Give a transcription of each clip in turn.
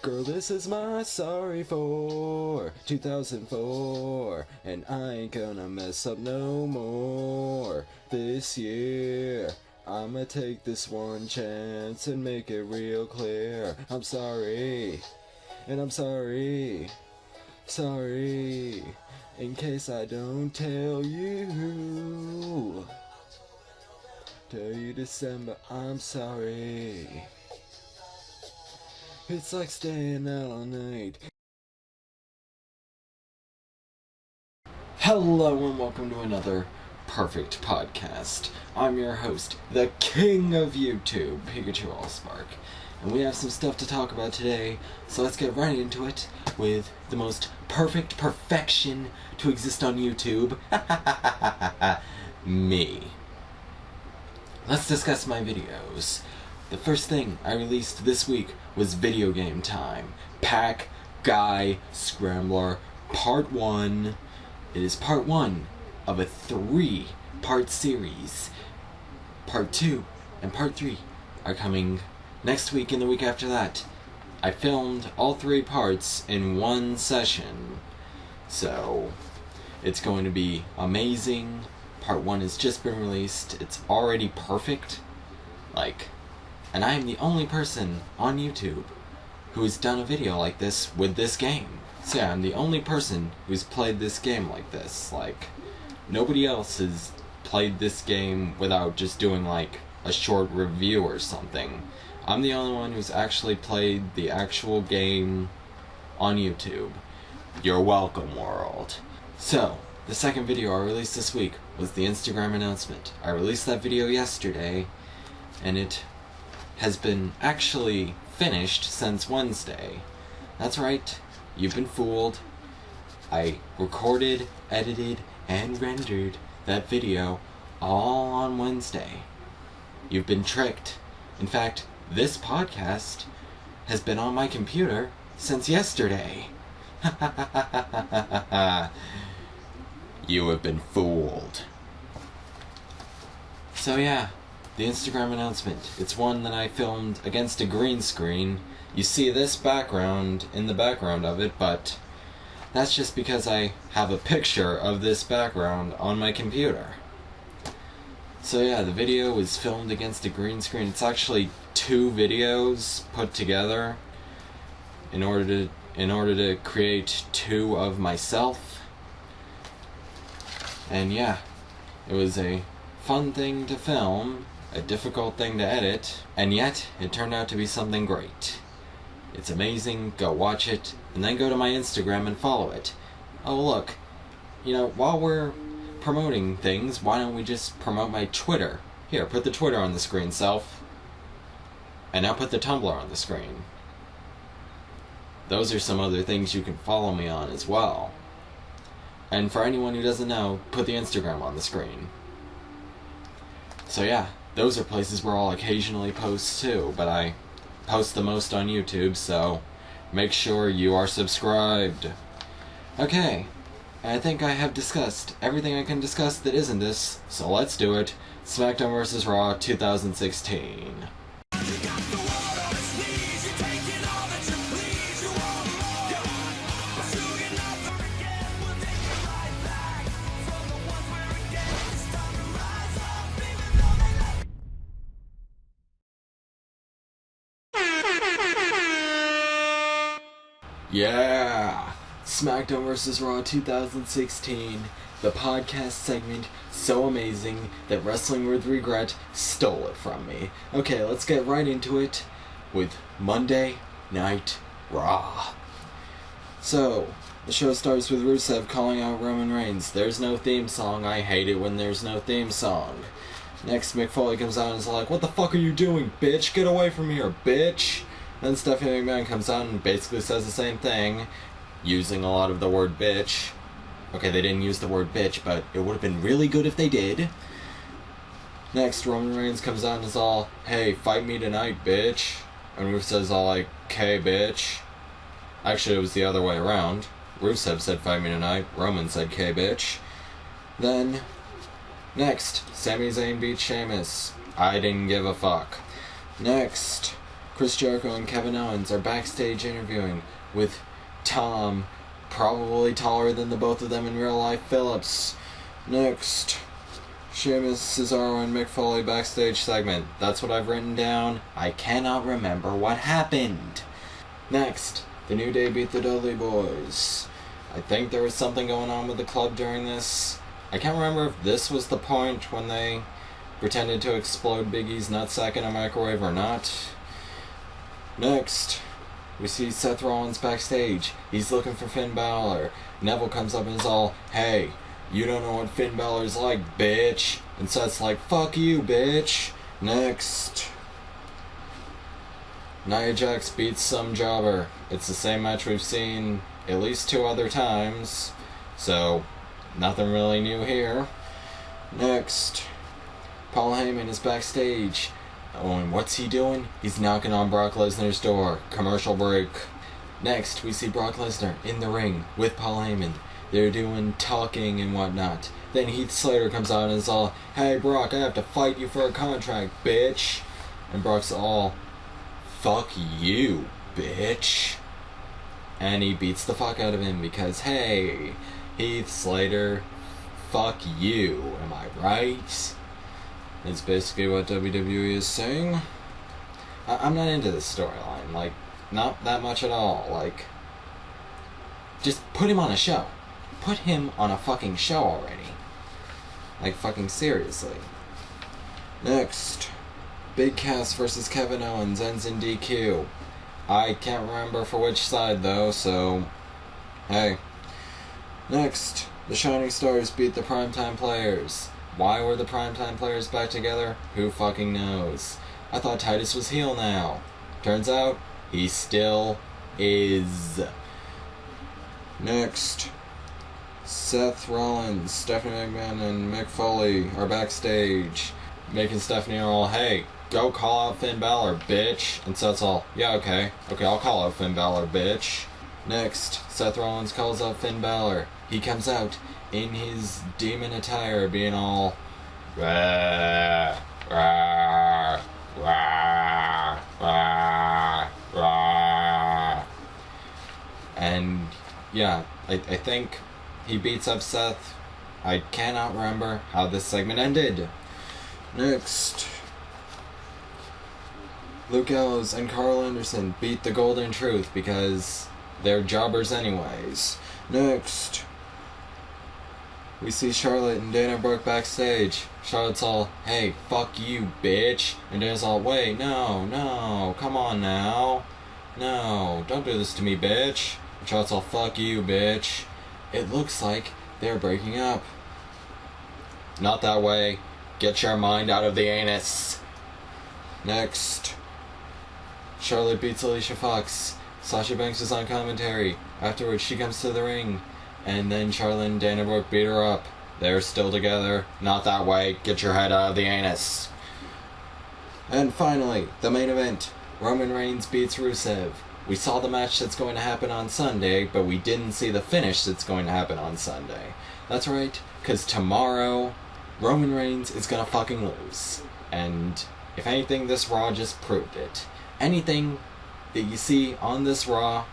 Girl, this is my sorry for 2004, and I ain't gonna mess up no more this year. I'ma take this one chance and make it real clear. I'm sorry, and I'm sorry, in case I don't tell you December, I'm sorry. It's like staying out all night. Hello and welcome to another perfect podcast. I'm your host, the king of YouTube, Pikachu Allspark. And we have some stuff to talk about today, so let's get right into it with the most perfect perfection to exist on YouTube. Me. Let's discuss my videos. The first thing I released this week was Video Game Time. Pack Guy Scrambler Part 1. It is Part 1 of a 3-part series. Part 2 and Part 3 are coming next week and the week after that. I filmed all 3 parts in one session, so it's going to be amazing. Part 1 has just been released. It's already perfect. And I am the only person on YouTube who has done a video like this with this game. So yeah, I'm the only person who's played this game like this. Nobody else has played this game without just doing a short review or something. I'm the only one who's actually played the actual game on YouTube. You're welcome, world. So, the second video I released this week was the Instagram announcement. I released that video yesterday, and it has been actually finished since Wednesday. That's right, you've been fooled. I recorded, edited, and rendered that video all on Wednesday. You've been tricked. In fact, this podcast has been on my computer since yesterday. You have been fooled. So yeah, the Instagram announcement. It's one that I filmed against a green screen. You see this background in the background of it, but that's just because I have a picture of this background on my computer. So yeah, the video was filmed against a green screen. It's actually 2 videos put together in order to create 2 of myself. And yeah, it was a fun thing to film, a difficult thing to edit, and yet it turned out to be something great. It's amazing. Go watch it, and then go to my Instagram and follow it. Oh look, while we're promoting things, why don't we just promote my Twitter? Here, put the Twitter on the screen, self. And now put the Tumblr on the screen. Those are some other things you can follow me on as well. And for anyone who doesn't know, put the Instagram on the screen. So yeah, those are places where I'll occasionally post too, but I post the most on YouTube, so make sure you are subscribed. Okay, I think I have discussed everything I can discuss that isn't this, so let's do it. Smackdown vs. Raw 2016. Yeah! Smackdown vs. Raw 2016, the podcast segment so amazing that Wrestling with Regret stole it from me. Okay, let's get right into it with Monday Night Raw. So, the show starts with Rusev calling out Roman Reigns. There's no theme song. I hate it when there's no theme song. Next, Mick Foley comes out and is like, "What the fuck are you doing, bitch? Get away from here, bitch!" Then Stephanie McMahon comes out and basically says the same thing, using a lot of the word bitch. Okay, they didn't use the word bitch, but it would have been really good if they did. Next, Roman Reigns comes out and is all, "Hey, fight me tonight, bitch." And Rusev's all like, "Okay, bitch." Actually, it was the other way around. Rusev said, "Fight me tonight." Roman said, "Okay, bitch." Then, next, Sami Zayn beats Sheamus. I didn't give a fuck. Next, Chris Jericho and Kevin Owens are backstage interviewing with Tom, probably taller than the both of them in real life, Phillips. Next, Sheamus, Cesaro, and Mick Foley backstage segment. That's what I've written down. I cannot remember what happened. Next, the New Day beat the Dudley Boys. I think there was something going on with the club during this. I can't remember if this was the point when they pretended to explode Big E's nutsack in a microwave or not. Next, we see Seth Rollins backstage. He's looking for Finn Balor. Neville comes up and is all, "Hey, you don't know what Finn Balor's like, bitch." And Seth's like, "Fuck you, bitch." Next, Nia Jax beats some jobber. It's the same match we've seen at least 2 other times, so nothing really new here. Next, Paul Heyman is backstage. Oh, and what's he doing? He's knocking on Brock Lesnar's door. Commercial break. Next, we see Brock Lesnar in the ring with Paul Heyman. They're doing talking and whatnot. Then Heath Slater comes out and is all, "Hey Brock, I have to fight you for a contract, bitch." And Brock's all, "Fuck you, bitch." And he beats the fuck out of him because, hey, Heath Slater, fuck you, am I right? It's basically what WWE is saying. I'm not into this storyline, like, not that much at all, like, just put him on a show. Put him on a fucking show already. Like, fucking seriously. Next, Big Cass versus Kevin Owens ends in DQ. I can't remember for which side though, so, hey. Next, the Shining Stars beat the Primetime Players. Why were the Primetime Players back together? Who fucking knows? I thought Titus was heel now. Turns out, he still is. Next, Seth Rollins, Stephanie McMahon, and Mick Foley are backstage, making Stephanie all, "Hey, go call out Finn Balor, bitch." And Seth's all, "Yeah, okay, I'll call out Finn Balor, bitch." Next, Seth Rollins calls out Finn Balor. He comes out in his demon attire, being all, "Rah, rah, rah, rah, rah." And yeah, I think he beats up Seth. I cannot remember how this segment ended. Next, Luke Gallows and Carl Anderson beat the Golden Truth because they're jobbers anyways. Next, we see Charlotte and Dana Brooke backstage. Charlotte's all, "Hey, fuck you, bitch." And Dana's all, "Wait, no, come on now. No, don't do this to me, bitch." And Charlotte's all, "Fuck you, bitch." It looks like they're breaking up. Not that way. Get your mind out of the anus. Next, Charlotte beats Alicia Fox. Sasha Banks is on commentary. Afterwards, she comes to the ring. And then Charlotte and Dana Brooke beat her up. They're still together. Not that way. Get your head out of the anus. And finally, the main event. Roman Reigns beats Rusev. We saw the match that's going to happen on Sunday, but we didn't see the finish that's going to happen on Sunday. That's right, because tomorrow, Roman Reigns is gonna fucking lose. And if anything, this Raw just proved it. Anything that you see on this Raw,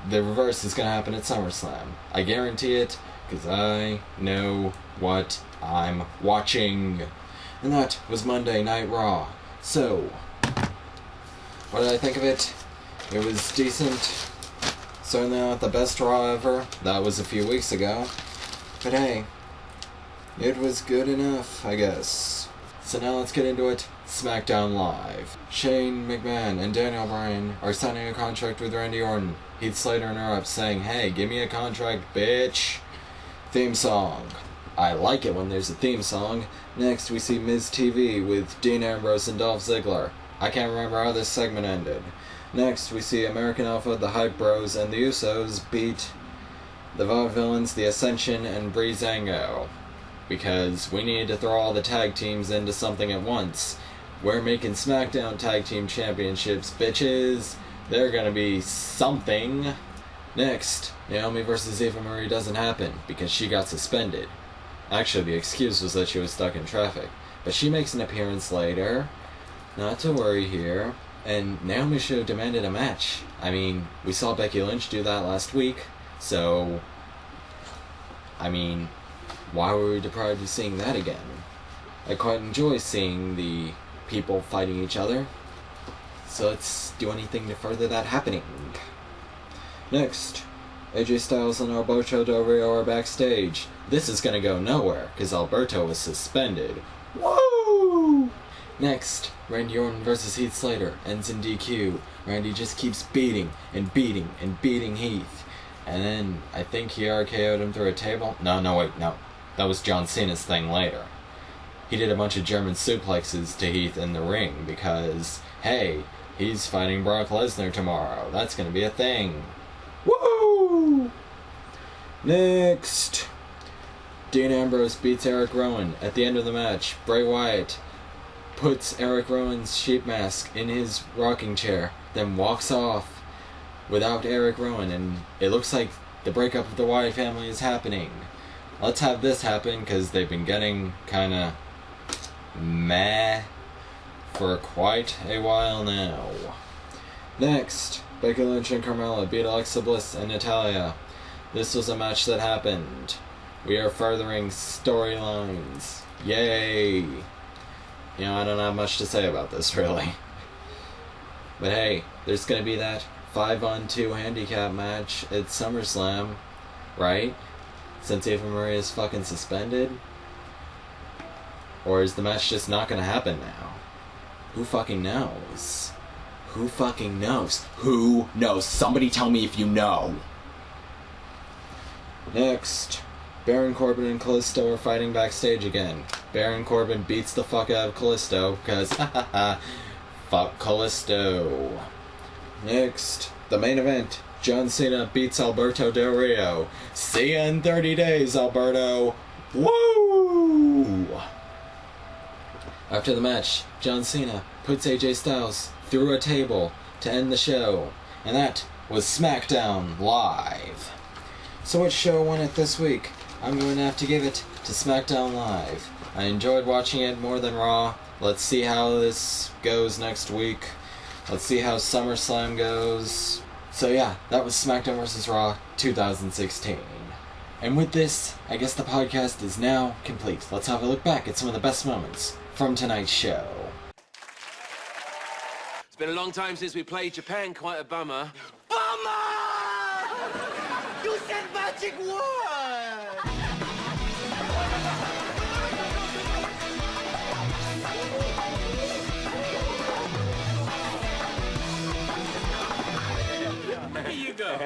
the reverse is gonna happen at SummerSlam. I guarantee it, because I know what I'm watching. And that was Monday Night Raw. So, what did I think of it? It was decent. Certainly not the best Raw ever. That was a few weeks ago. But hey, it was good enough, I guess. So now let's get into it. Smackdown Live. Shane McMahon and Daniel Bryan are signing a contract with Randy Orton. Heath Slater interrupts, saying, "Hey, give me a contract, bitch." Theme song. I like it when there's a theme song. Next, we see Miz TV with Dean Ambrose and Dolph Ziggler. I can't remember how this segment ended. Next, we see American Alpha, the Hype Bros, and the Usos beat the Vaudevillains, the Ascension, and Breezango. Because we needed to throw all the tag teams into something at once. We're making SmackDown Tag Team Championships, bitches. They're gonna be something. Next, Naomi versus Eva Marie doesn't happen because she got suspended. Actually, the excuse was that she was stuck in traffic. But she makes an appearance later. Not to worry here. And Naomi should have demanded a match. I mean, we saw Becky Lynch do that last week, so... I mean, why were we deprived of seeing that again? I quite enjoy seeing the people fighting each other, so let's do anything to further that happening. Next, AJ Styles and Alberto Del Rio are backstage. This is gonna go nowhere, because Alberto was suspended. Woo! Next, Randy Orton versus Heath Slater ends in DQ. Randy just keeps beating and beating and beating Heath. And then, I think he RKO'd him through a table. No, wait. That was John Cena's thing later. He did a bunch of German suplexes to Heath in the ring because, hey, he's fighting Brock Lesnar tomorrow. That's gonna be a thing. Woo! Next, Dean Ambrose beats Eric Rowan. At the end of the match, Bray Wyatt puts Eric Rowan's sheep mask in his rocking chair, then walks off without Eric Rowan, and it looks like the breakup of the Wyatt family is happening. Let's have this happen, because they've been getting kinda meh for quite a while now. Next, Becky Lynch and Carmella beat Alexa Bliss and Natalya. This was a match that happened. We are furthering storylines. Yay! You know, I don't have much to say about this, really. But hey, there's gonna be that 5-on-2 handicap match at SummerSlam, right? Since Eva Marie is fucking suspended? Or is the match just not gonna happen now? Who fucking knows? Who fucking knows? Who knows? Somebody tell me if you know! Next, Baron Corbin and Kalisto are fighting backstage again. Baron Corbin beats the fuck out of Kalisto, because fuck Kalisto. Next, the main event. John Cena beats Alberto Del Rio. See ya in 30 days, Alberto! Woo! After the match, John Cena puts AJ Styles through a table to end the show. And that was Smackdown Live. So what show won it this week? I'm going to have to give it to Smackdown Live. I enjoyed watching it more than Raw. Let's see how this goes next week. Let's see how SummerSlam goes. So yeah, that was SmackDown vs. Raw 2016. And with this, I guess the podcast is now complete. Let's have a look back at some of the best moments from tonight's show. It's been a long time since we played Japan, quite a bummer. Bummer! You said magic word! Here you go.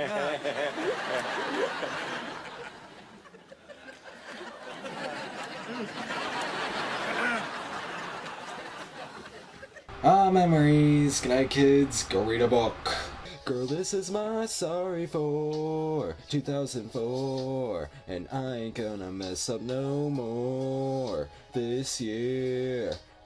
Memories. Good night, kids. Go read a book. Girl, this is my sorry for 2004, and I ain't gonna mess up no more this year.